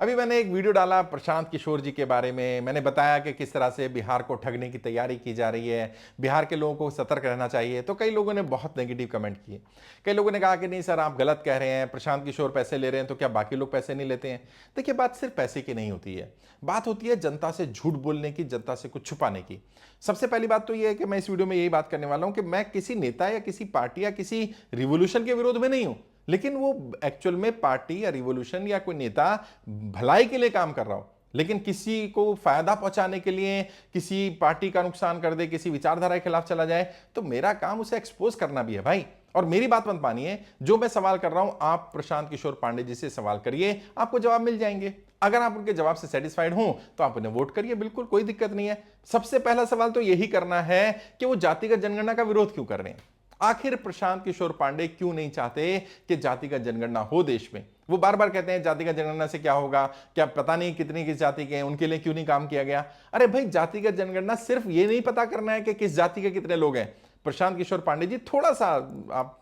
अभी मैंने एक वीडियो डाला प्रशांत किशोर जी के बारे में। मैंने बताया कि किस तरह से बिहार को ठगने की तैयारी की जा रही है, बिहार के लोगों को सतर्क रहना चाहिए। तो कई लोगों ने बहुत नेगेटिव कमेंट किए। कई लोगों ने कहा कि नहीं सर, आप गलत कह रहे हैं, प्रशांत किशोर पैसे ले रहे हैं तो क्या बाकी लोग पैसे नहीं लेते हैं? देखिए, बात सिर्फ पैसे की नहीं होती है, बात होती है जनता से झूठ बोलने की, जनता से कुछ छुपाने की। सबसे पहली बात तो यह है कि मैं इस वीडियो में यही बात करने वाला हूं कि मैं किसी नेता या किसी पार्टी या किसी रिवोल्यूशन के विरोध में नहीं हूं, लेकिन वो एक्चुअल में पार्टी या रिवोल्यूशन या कोई नेता भलाई के लिए काम कर रहा हो, लेकिन किसी को फायदा पहुंचाने के लिए किसी पार्टी का नुकसान कर दे, किसी विचारधारा के खिलाफ चला जाए, तो मेरा काम उसे एक्सपोज करना भी है भाई। और मेरी बात मत मानिए, जो मैं सवाल कर रहा हूं आप प्रशांत किशोर पांडे जी से सवाल करिए, आपको जवाब मिल जाएंगे। अगर आप उनके जवाब से सेटिस्फाइड हो तो आप उन्हें वोट करिए, बिल्कुल कोई दिक्कत नहीं है। सबसे पहला सवाल तो यही करना है कि वो जातिगत जनगणना का विरोध क्यों कर रहे हैं। आखिर प्रशांत किशोर पांडे क्यों नहीं चाहते कि जातिगत जनगणना हो देश में? वो बार बार कहते हैं जातिगत जनगणना से क्या होगा, क्या पता नहीं कितनी किस जाति के हैं, उनके लिए क्यों नहीं काम किया गया? अरे भाई, जातिगत जनगणना सिर्फ ये नहीं पता करना है कि किस जाति के कितने लोग हैं। प्रशांत किशोर पांडे जी, थोड़ा सा आप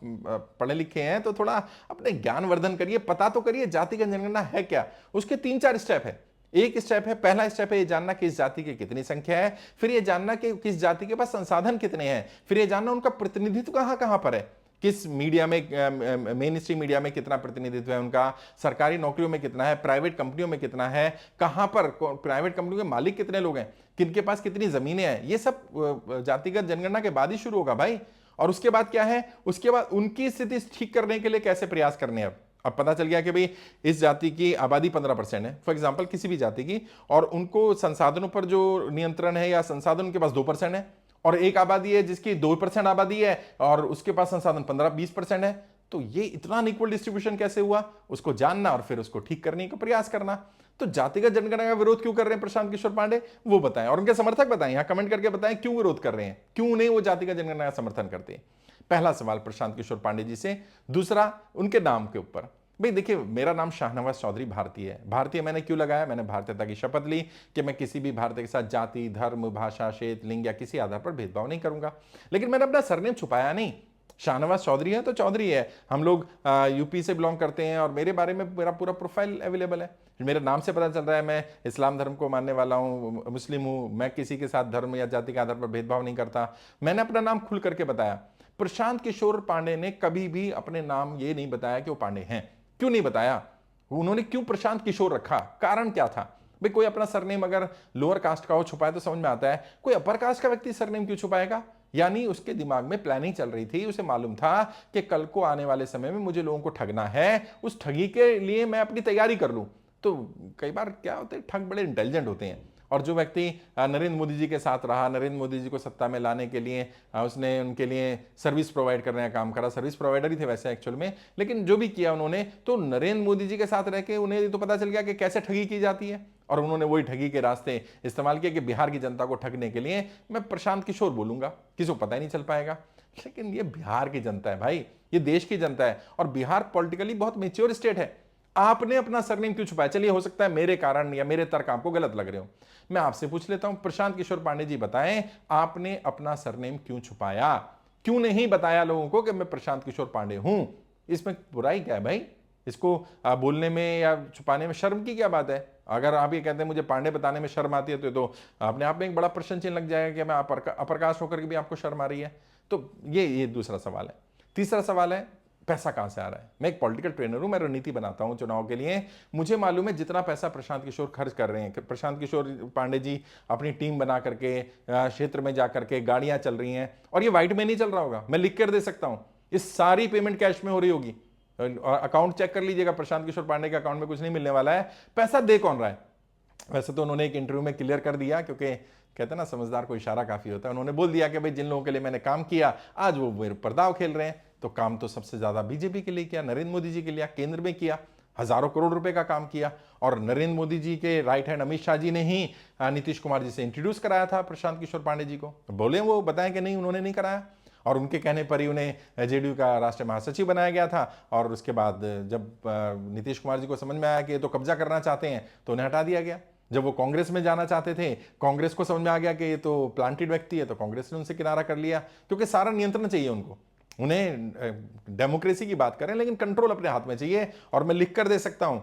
पढ़े लिखे हैं तो थोड़ा अपने ज्ञान वर्धन करिए, पता तो करिए जातिगत जनगणना है क्या। उसके 3-4 स्टेप है। एक स्टेप है, पहला स्टेप है ये जानना कि इस जाति की कितनी संख्या है, फिर ये जानना कि किस जाति के पास संसाधन कितने हैं, फिर ये जानना उनका प्रतिनिधित्व कहां कहां पर है, किस मीडिया में, मेन स्ट्रीम मीडिया में कितना प्रतिनिधित्व है उनका, सरकारी नौकरियों में कितना है, प्राइवेट कंपनियों में कितना है, कहां पर प्राइवेट कंपनियों के मालिक कितने लोग हैं, किनके पास कितनी जमीनें हैं। ये सब जातिगत जनगणना के बाद ही शुरू होगा भाई। और उसके बाद क्या है, उसके बाद उनकी स्थिति ठीक करने के लिए कैसे प्रयास करने हैं। अब पता चल गया कि भाई इस जाति की आबादी 15% है, फॉर एग्जांपल किसी भी जाति की, और उनको संसाधनों पर जो नियंत्रण है या संसाधन उनके पास 2% है, और एक आबादी है जिसकी 2% आबादी है और उसके पास संसाधन 15-20% है। तो ये इतना अनइक्वल डिस्ट्रीब्यूशन कैसे हुआ, उसको जानना और फिर उसको ठीक करने का प्रयास करना। तो जातिगत जनगणना का विरोध क्यों कर रहे हैं प्रशांत किशोर पांडे, वो बताएं, और उनके समर्थक बताएं, यहां कमेंट करके बताएं क्यों विरोध कर रहे हैं, क्यों नहीं वो जातिगत जनगणना का समर्थन करते हैं। पहला सवाल प्रशांत किशोर पांडे जी से। दूसरा, उनके नाम के ऊपर। भाई देखिए, मेरा नाम शाहनवाज चौधरी भारतीय है। भारतीय मैंने क्यों लगाया? मैंने भारतीयता की शपथ ली कि मैं किसी भी भारतीय के साथ जाति, धर्म, भाषा, क्षेत्र, लिंग या किसी आधार पर भेदभाव नहीं करूंगा। लेकिन मैंने अपना सरनेम छुपाया नहीं। शाहनवाज चौधरी है तो चौधरी है। हम लोग यूपी से बिलोंग करते हैं और मेरे बारे में मेरा पूरा प्रोफाइल अवेलेबल है। मेरे नाम से पता चल रहा है मैं इस्लाम धर्म को मानने वाला हूँ, मुस्लिम हूँ, मैं किसी के साथ धर्म या जाति के आधार पर भेदभाव नहीं करता। मैंने अपना नाम खुल करके बताया। प्रशांत किशोर पांडे ने कभी भी अपने नाम ये नहीं बताया कि वो पांडे हैं। क्यों नहीं बताया? उन्होंने क्यों प्रशांत किशोर रखा? कारण क्या था? भाई कोई अपना सरनेम अगर लोअर कास्ट का हो छुपाए तो समझ में आता है, कोई अपर कास्ट का व्यक्ति सरनेम क्यों छुपाएगा? यानी उसके दिमाग में प्लानिंग चल रही थी। उसे मालूम था कि कल को आने वाले समय में मुझे लोगों को ठगना है, उस ठगी के लिए मैं अपनी तैयारी कर लूं। तो कई बार क्या होते हैं, ठग बड़े इंटेलिजेंट होते हैं। और जो व्यक्ति नरेंद्र मोदी जी के साथ रहा, नरेंद्र मोदी जी को सत्ता में लाने के लिए उसने उनके लिए सर्विस प्रोवाइड करने का काम करा, सर्विस प्रोवाइडर ही थे वैसे एक्चुअल में, लेकिन जो भी किया उन्होंने, तो नरेंद्र मोदी जी के साथ रह के उन्हें तो पता चल गया कि कैसे ठगी की जाती है, और उन्होंने वही ठगी के रास्ते इस्तेमाल किए कि बिहार की जनता को ठगने के लिए मैं प्रशांत किशोर बोलूंगा, किसी को पता ही नहीं चल पाएगा। लेकिन ये बिहार की जनता है भाई, ये देश की जनता है, और बिहार पॉलिटिकली बहुत मेच्योर स्टेट है। आपने अपना सरनेम क्यों छुपाया? चलिए, हो सकता है मेरे कारण या मेरे तर्क आपको गलत लग रहे हो। मैं आपसे पूछ लेता हूं, प्रशांत किशोर पांडे जी बताएं, आपने अपना सरनेम क्यों छुपाया? क्यों नहीं बताया लोगों को कि मैं प्रशांत किशोर पांडे हूं? इसमें बुराई क्या है भाई? इसको बोलने में या छुपाने में शर्म की क्या बात है? अगर आप ये कहते हैं मुझे पांडे बताने में शर्म आती है, तो अपने आप में एक बड़ा प्रश्न चिन्ह लग जाएगा कि मैं अप्रकाश होकर के भी आपको शर्म आ रही है। तो ये दूसरा सवाल है। तीसरा सवाल है, पैसा कहां से आ रहा है? मैं एक पॉलिटिकल ट्रेनर हूं, मैं रणनीति बनाता हूं चुनाव के लिए। मुझे मालूम है जितना पैसा प्रशांत किशोर खर्च कर रहे हैं, प्रशांत किशोर पांडे जी अपनी टीम बना करके क्षेत्र में जाकर के गाड़ियां चल रही हैं, और ये व्हाइट में नहीं चल रहा होगा, मैं लिख कर दे सकता हूं। इस सारी पेमेंट कैश में हो रही होगी। अकाउंट चेक कर लीजिएगा, प्रशांत किशोर पांडे के अकाउंट में कुछ नहीं मिलने वाला है। पैसा दे कौन रहा है? वैसे तो उन्होंने एक इंटरव्यू में क्लियर कर दिया, क्योंकि कहते हैं ना समझदार को इशारा काफी होता है। उन्होंने बोल दिया कि भाई जिन लोगों के लिए मैंने काम किया आज वो मेरे ऊपर दांव खेल रहे हैं। तो काम तो सबसे ज्यादा बीजेपी के लिए किया, नरेंद्र मोदी जी के लिए केंद्र में किया, हजारों करोड़ रुपए का काम किया। और नरेंद्र मोदी जी के राइट हैंड अमित शाह जी ने ही नीतीश कुमार जी से इंट्रोड्यूस कराया था प्रशांत किशोर पांडे जी को। बोले वो बताएं कि नहीं, उन्होंने नहीं कराया, और उनके कहने पर ही उन्हें जेडीयू का राष्ट्रीय महासचिव बनाया गया था। और उसके बाद जब नीतीश कुमार जी को समझ में आया कि ये तो कब्जा करना चाहते हैं, तो उन्हें हटा दिया गया। जब वो कांग्रेस में जाना चाहते थे, कांग्रेस को समझ में आ गया कि ये तो प्लांटेड व्यक्ति है, तो कांग्रेस ने उनसे किनारा कर लिया, क्योंकि सारा नियंत्रण चाहिए उनको। उन्हें डेमोक्रेसी की बात करें, लेकिन कंट्रोल अपने हाथ में चाहिए। और मैं लिख कर दे सकता हूं,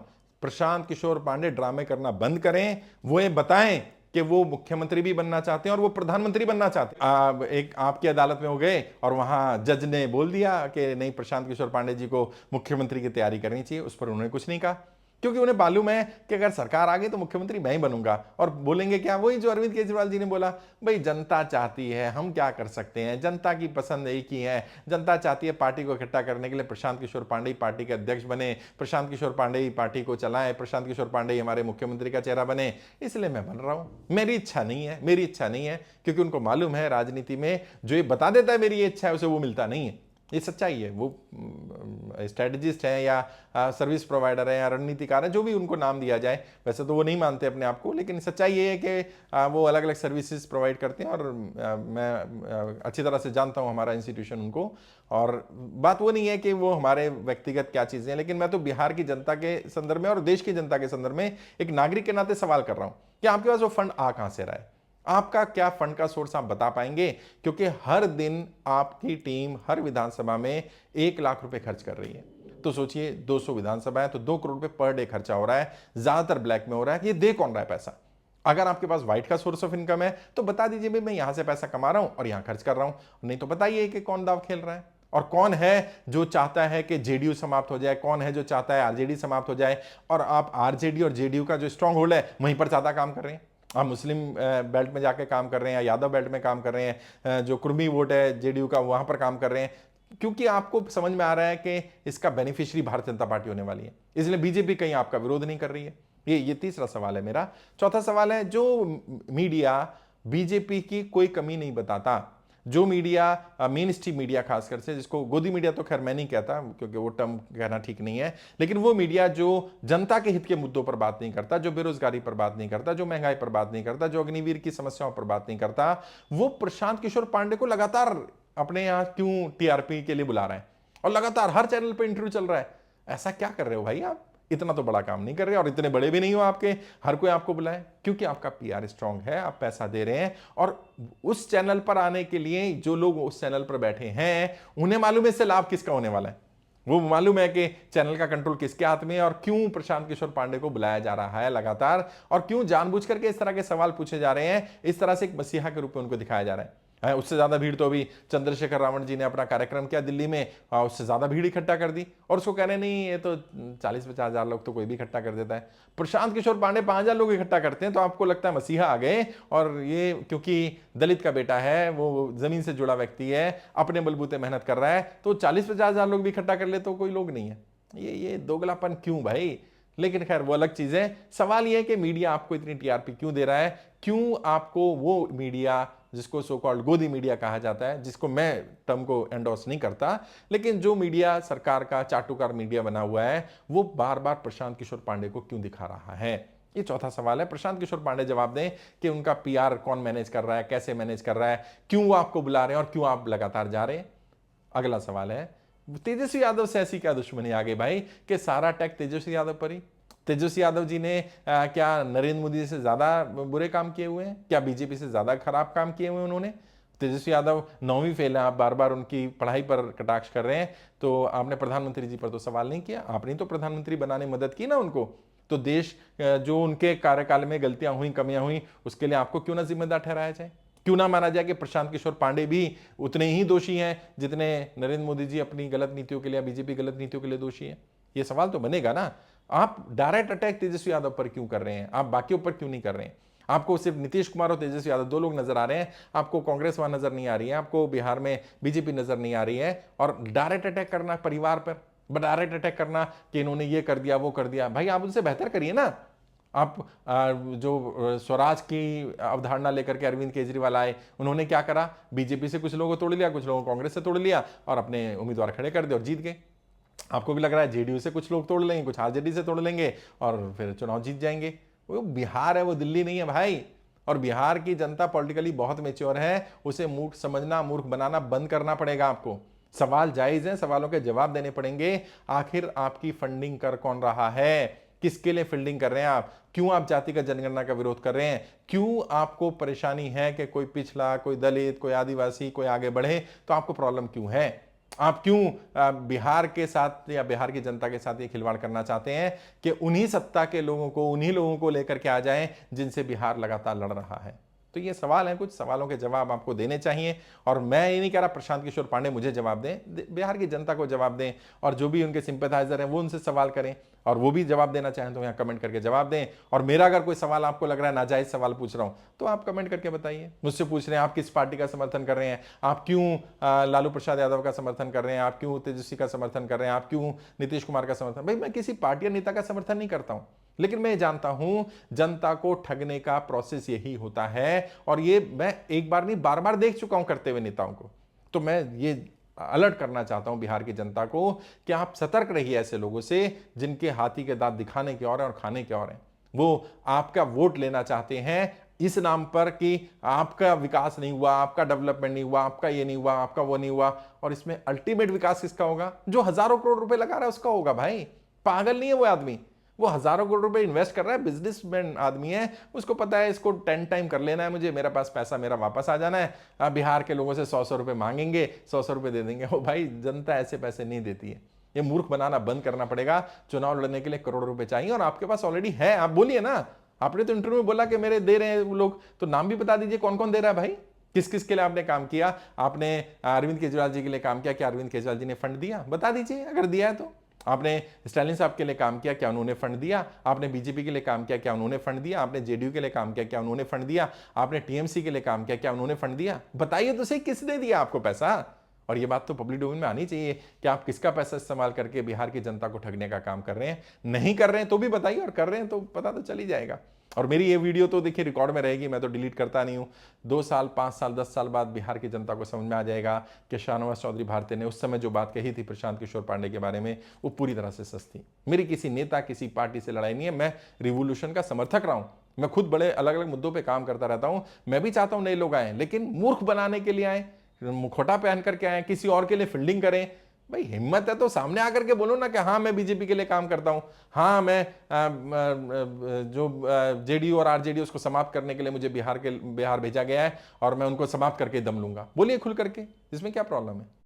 प्रशांत किशोर पांडे ड्रामे करना बंद करें, वो ये बताएं कि वो मुख्यमंत्री भी बनना चाहते हैं और वो प्रधानमंत्री बनना चाहते हैं। एक आपकी अदालत में हो गए और वहां जज ने बोल दिया कि नहीं, प्रशांत किशोर पांडे जी को मुख्यमंत्री की तैयारी करनी चाहिए, उस पर उन्होंने कुछ नहीं कहा, क्योंकि उन्हें मालूम है कि अगर सरकार आ गई तो मुख्यमंत्री मैं ही बनूंगा। और बोलेंगे क्या, वही जो अरविंद केजरीवाल जी ने बोला, भाई जनता चाहती है, हम क्या कर सकते हैं, जनता की पसंद एक ही है, जनता चाहती है पार्टी को इकट्ठा करने के लिए प्रशांत किशोर पांडे पार्टी के अध्यक्ष बने, प्रशांत किशोर पांडे ही पार्टी को चलाए, प्रशांत किशोर पांडे हमारे मुख्यमंत्री का चेहरा बने, इसलिए मैं बन रहा हूं। मेरी इच्छा नहीं है, मेरी इच्छा नहीं है, क्योंकि उनको मालूम है राजनीति में जो ये बता देता है मेरी इच्छा है, उसे वो मिलता नहीं है। ये सच्चाई है। वो स्ट्रेटजिस्ट हैं या सर्विस प्रोवाइडर हैं या रणनीतिकार हैं, जो भी उनको नाम दिया जाए, वैसे तो वो नहीं मानते अपने आप को, लेकिन सच्चाई ये है कि वो अलग अलग सर्विसेज प्रोवाइड करते हैं। और मैं अच्छी तरह से जानता हूँ हमारा इंस्टीट्यूशन उनको। और बात वो नहीं है कि वो हमारे व्यक्तिगत क्या चीज़ें हैं, लेकिन मैं तो बिहार की जनता के संदर्भ में और देश की जनता के संदर्भ में एक नागरिक के नाते सवाल कर रहा हूँ कि आपके पास वो फंड आ कहाँ से रहा है, आपका क्या फंड का सोर्स आप बता पाएंगे? क्योंकि हर दिन आपकी टीम हर विधानसभा में 1 लाख रुपए खर्च कर रही है। तो सोचिए 200 विधानसभा है तो 2 करोड़ रुपए पर डे खर्चा हो रहा है, ज्यादातर ब्लैक में हो रहा है। ये दे कौन रहा है पैसा? अगर आपके पास व्हाइट का सोर्स ऑफ इनकम है तो बता दीजिए भाई मैं यहां से पैसा कमा रहा हूं और यहां खर्च कर रहा हूं, नहीं तो बताइए कि कौन दाव खेल रहा है और कौन है जो चाहता है कि जेडीयू समाप्त हो जाए, कौन है जो चाहता है आरजेडी समाप्त हो जाए। और आप आरजेडी और जेडीयू का जो स्ट्रांग होल्ड है वहीं पर ज्यादा काम कर रहे हैं। आप मुस्लिम बेल्ट में जाके काम कर रहे हैं या यादव बेल्ट में काम कर रहे हैं, जो कुर्मी वोट है जेडीयू का वहां पर काम कर रहे हैं, क्योंकि आपको समझ में आ रहा है कि इसका बेनिफिशियरी भारतीय जनता पार्टी होने वाली है, इसलिए बीजेपी कहीं आपका विरोध नहीं कर रही है। ये तीसरा सवाल है मेरा। चौथा सवाल है, जो मीडिया बीजेपी की कोई कमी नहीं बताता, जो मीडिया मेन स्ट्रीम मीडिया खासकर से, जिसको गोदी मीडिया तो खैर मैं नहीं कहता क्योंकि वो टर्म कहना ठीक नहीं है, लेकिन वो मीडिया जो जनता के हित के मुद्दों पर बात नहीं करता, जो बेरोजगारी पर बात नहीं करता, जो महंगाई पर बात नहीं करता, जो अग्निवीर की समस्याओं पर बात नहीं करता, वो प्रशांत किशोर पांडे को लगातार अपने यहां क्यों टीआरपी के लिए बुला रहे हैं और लगातार हर चैनल पर इंटरव्यू चल रहा है? ऐसा क्या कर रहे हो भाई आप? इतना तो बड़ा काम नहीं कर रहे और इतने बड़े भी नहीं हो आपके हर कोई आपको बुलाए, क्योंकि आपका पीआर स्ट्रांग है, आप पैसा दे रहे हैं। और उस चैनल पर आने के लिए जो लोग उस चैनल पर बैठे हैं उन्हें मालूम है इससे लाभ किसका होने वाला है, वो मालूम है कि चैनल का कंट्रोल किसके हाथ में है और क्यों प्रशांत किशोर पांडे को बुलाया जा रहा है लगातार, और क्यों जानबूझ करके इस तरह के सवाल पूछे जा रहे हैं, इस तरह से एक मसीहा के रूप में उनको दिखाया जा रहा है। उससे ज्यादा भीड़ तो अभी चंद्रशेखर रावण जी ने अपना कार्यक्रम किया दिल्ली में, उससे ज्यादा भीड़ इकट्ठा कर दी और उसको कह रहे नहीं ये तो 40-50 हजार लोग तो कोई भी इकट्ठा कर देता है। प्रशांत किशोर पांडे 5,000 लोग इकट्ठा करते हैं तो आपको लगता है मसीहा आ गए, और ये क्योंकि दलित का बेटा है, वो जमीन से जुड़ा व्यक्ति है, अपने बलबूते मेहनत कर रहा है, तो 40-50 हजार लोग भी इकट्ठा कर ले तो कोई लोग नहीं है। ये दोगलापन क्यों भाई? लेकिन खैर वो अलग चीज है। सवाल यह है कि मीडिया आपको इतनी टीआरपी क्यों दे रहा है? क्यों आपको वो मीडिया जिसको सो कॉल्ड गोदी मीडिया कहा जाता है, जिसको मैं टर्म को एंडोर्स नहीं करता, लेकिन जो मीडिया सरकार का चाटुकार मीडिया बना हुआ है, वो बार बार प्रशांत किशोर पांडे को क्यों दिखा रहा है? ये चौथा सवाल है। प्रशांत किशोर पांडे जवाब दें कि उनका पीआर कौन मैनेज कर रहा है, कैसे मैनेज कर रहा है, क्यों वो आपको बुला रहे हैं और क्यों आप लगातार जा रहे हैं। अगला सवाल है, तेजस्वी यादव से ऐसी क्या दुश्मनी आ गई भाई कि सारा अटैक तेजस्वी यादव पर ही? तेजस्वी यादव जी ने क्या नरेंद्र मोदी से ज्यादा बुरे काम किए हुए हैं? क्या बीजेपी से ज्यादा खराब काम किए हुए हैं उन्होंने? तेजस्वी यादव 9वीं फेल है, आप बार बार उनकी पढ़ाई पर कटाक्ष कर रहे हैं, तो आपने प्रधानमंत्री जी पर तो सवाल नहीं किया, आपने तो प्रधानमंत्री बनाने में मदद की ना उनको, तो देश जो उनके कार्यकाल में गलतियां हुई, कमियां हुई, उसके लिए आपको क्यों ना जिम्मेदार ठहराया जाए? क्यों ना माना जाए कि प्रशांत किशोर पांडे भी उतने ही दोषी हैं जितने नरेंद्र मोदी जी अपनी गलत नीतियों के लिए, बीजेपी गलत नीतियों के लिए दोषी है? ये सवाल तो बनेगा ना। आप डायरेक्ट अटैक तेजस्वी यादव पर क्यों कर रहे हैं? आप बाकियों पर क्यों नहीं कर रहे हैं? आपको सिर्फ नीतीश कुमार और तेजस्वी यादव 2 लोग नजर आ रहे हैं, आपको कांग्रेस वहां नजर नहीं आ रही है, आपको बिहार में बीजेपी नजर नहीं आ रही है, और डायरेक्ट अटैक करना परिवार पर, डायरेक्ट अटैक करना कि इन्होंने ये कर दिया वो कर दिया। भाई आप उनसे बेहतर करिए ना। आप जो स्वराज की अवधारणा लेकर के अरविंद केजरीवाल आए, उन्होंने क्या करा? बीजेपी से कुछ लोगों को तोड़ लिया, कुछ लोगों को कांग्रेस से तोड़ लिया और अपने उम्मीदवार खड़े कर दिए और जीत गए। आपको भी लग रहा है जेडीयू से कुछ लोग तोड़ लेंगे, कुछ आरजेडी से तोड़ लेंगे और फिर चुनाव जीत जाएंगे। वो बिहार है, वो दिल्ली नहीं है भाई। और बिहार की जनता पॉलिटिकली बहुत मेच्योर है, उसे मूर्ख समझना, मूर्ख बनाना बंद करना पड़ेगा आपको। सवाल जायज हैं, सवालों के जवाब देने पड़ेंगे। आखिर आपकी फंडिंग कर कौन रहा है? किसके लिए फंडिंग कर रहे हैं आप? क्यों आप जातिगत जनगणना का विरोध कर रहे हैं? क्यों आपको परेशानी है कि कोई पिछड़ा, कोई दलित, कोई आदिवासी, कोई आगे बढ़े? तो आपको प्रॉब्लम क्यों है? आप क्यों बिहार के साथ या बिहार की जनता के साथ ये खिलवाड़ करना चाहते हैं कि उन्हीं सत्ता के लोगों को, उन्हीं लोगों को लेकर के आ जाएं जिनसे बिहार लगातार लड़ रहा है? तो ये सवाल है, कुछ सवालों के जवाब आपको देने चाहिए। और मैं ये नहीं कह रहा प्रशांत किशोर पांडे मुझे जवाब दें, बिहार की जनता को जवाब दें, और जो भी उनके सिंपैथाइजर हैं वो उनसे सवाल करें, और वो भी जवाब देना चाहें तो यहाँ कमेंट करके जवाब दें। और मेरा अगर कोई सवाल आपको लग रहा है नाजायज सवाल पूछ रहा हूं, तो आप कमेंट करके बताइए। मुझसे पूछ रहे हैं आप किस पार्टी का समर्थन कर रहे हैं, आप क्यों लालू प्रसाद यादव का समर्थन कर रहे हैं, आप क्यों तेजस्वी का समर्थन कर रहे हैं, आप क्यों नीतीश कुमार का समर्थन। भाई मैं किसी पार्टी या नेता का समर्थन नहीं करता हूं, लेकिन मैं जानता हूं जनता को ठगने का प्रोसेस यही होता है, और ये मैं एक बार नहीं बार बार देख चुका हूं करते हुए नेताओं को। तो मैं ये अलर्ट करना चाहता हूं बिहार की जनता को कि आप सतर्क रहिए ऐसे लोगों से जिनके हाथी के दांत दिखाने के और हैं और खाने के और हैं। वो आपका वोट लेना चाहते हैं इस नाम पर कि आपका विकास नहीं हुआ, आपका डेवलपमेंट नहीं हुआ, आपका ये नहीं हुआ, आपका वो नहीं हुआ। और इसमें अल्टीमेट विकास किसका होगा? जो हजारों करोड़ रुपए लगा रहा है उसका होगा। भाई पागल नहीं है वो आदमी, वो हजारों करोड़ रुपए इन्वेस्ट कर रहा है, बिजनेसमैन आदमी है, उसको पता है इसको 10 टाइम कर लेना है मुझे, मेरा पास पैसा मेरा वापस आ जाना है। अब बिहार के लोगों से 100 रुपए मांगेंगे, 100 रुपए दे देंगे। ओ भाई जनता ऐसे पैसे नहीं देती है, ये मूर्ख बनाना बंद करना पड़ेगा। चुनाव लड़ने के लिए करोड़ रुपए चाहिए और आपके पास ऑलरेडी है, आप बोलिए ना। आपने तो इंटरव्यू में बोला कि मेरे दे रहे हैं वो लोग, तो नाम भी बता दीजिए कौन कौन दे रहा है भाई, किस किस के लिए आपने काम किया। आपने अरविंद केजरीवाल जी के लिए काम किया, क्या अरविंद केजरीवाल जी ने फंड दिया? बता दीजिए अगर दिया है तो। आपने स्टालिन साहब के लिए काम किया, क्या उन्होंने फंड दिया? आपने बीजेपी के लिए काम किया, क्या उन्होंने फंड दिया? आपने जेडीयू के लिए काम किया, क्या उन्होंने फंड दिया? आपने टीएमसी के लिए काम किया, क्या उन्होंने फंड दिया? बताइए तो सही किसने दिया आपको पैसा। और ये बात तो पब्लिक डोमेन में आनी चाहिए कि आप किसका पैसा इस्तेमाल करके बिहार की जनता को ठगने का काम कर रहे हैं। नहीं कर रहे हैं तो भी बताइए, और कर रहे हैं तो पता तो चल ही जाएगा। और मेरी ये वीडियो तो देखिए रिकॉर्ड में रहेगी, मैं तो डिलीट करता नहीं हूं। 2 साल 5 साल 10 साल बाद बिहार की जनता को समझ में आ जाएगा कि शाहनवाज चौधरी भारती ने उस समय जो बात कही थी प्रशांत किशोर पांडे के बारे में, वो पूरी तरह से सच थी। मेरी किसी नेता किसी पार्टी से लड़ाई नहीं है, मैं रिवोल्यूशन का समर्थक रहा हूं। मैं खुद बड़े अलग अलग मुद्दों पर काम करता रहता हूं। मैं भी चाहता हूं नए लोग आए, लेकिन मूर्ख बनाने के लिए आए, मुखौटा पहन करके आए, किसी और के लिए फील्डिंग करें। भाई हिम्मत है तो सामने आकर के बोलो ना कि हाँ मैं बीजेपी के लिए काम करता हूं, हाँ मैं जो जेडीयू और आरजेडी उसको समाप्त करने के लिए मुझे बिहार भेजा गया है और मैं उनको समाप्त करके दम लूंगा। बोलिए खुल करके, इसमें क्या प्रॉब्लम है?